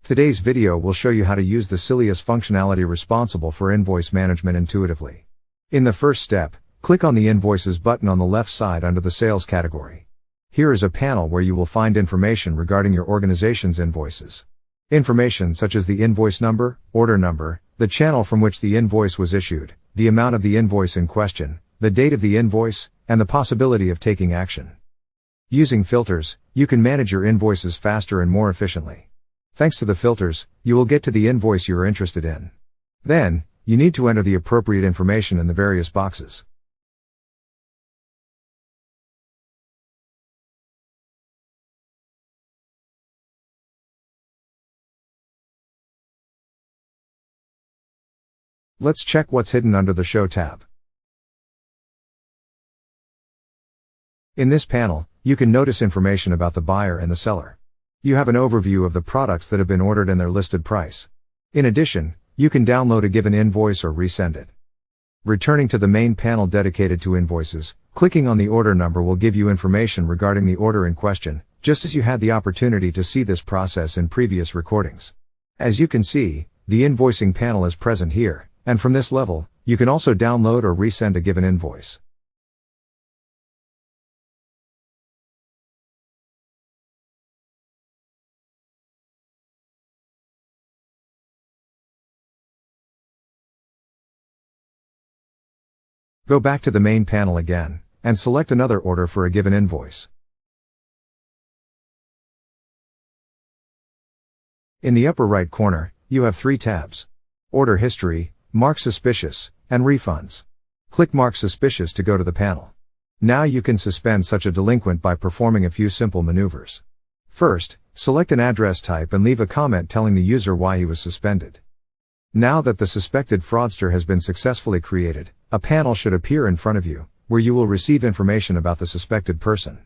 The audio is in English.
Today's video will show you how to use the Sylius functionality responsible for invoice management intuitively. In the first step, click on the Invoices button on the left side under the Sales category. Here is a panel where you will find information regarding your organization's invoices. Information such as the invoice number, order number, the channel from which the invoice was issued, the amount of the invoice in question, the date of the invoice, and the possibility of taking action. Using filters, you can manage your invoices faster and more efficiently. Thanks to the filters, you will get to the invoice you are interested in. Then, you need to enter the appropriate information in the various boxes. Let's check what's hidden under the Show tab. In this panel, you can notice information about the buyer and the seller. You have an overview of the products that have been ordered and their listed price. In addition, you can download a given invoice or resend it. Returning to the main panel dedicated to invoices, clicking on the order number will give you information regarding the order in question, just as you had the opportunity to see this process in previous recordings. As you can see, the invoicing panel is present here, and from this level, you can also download or resend a given invoice. Go back to the main panel again, and select another order for a given invoice. In the upper right corner, you have three tabs: Order History, Mark Suspicious, and Refunds. Click Mark Suspicious to go to the panel. Now you can suspend such a delinquent by performing a few simple maneuvers. First, select an address type and leave a comment telling the user why he was suspended. Now that the suspected fraudster has been successfully created, a panel should appear in front of you, where you will receive information about the suspected person.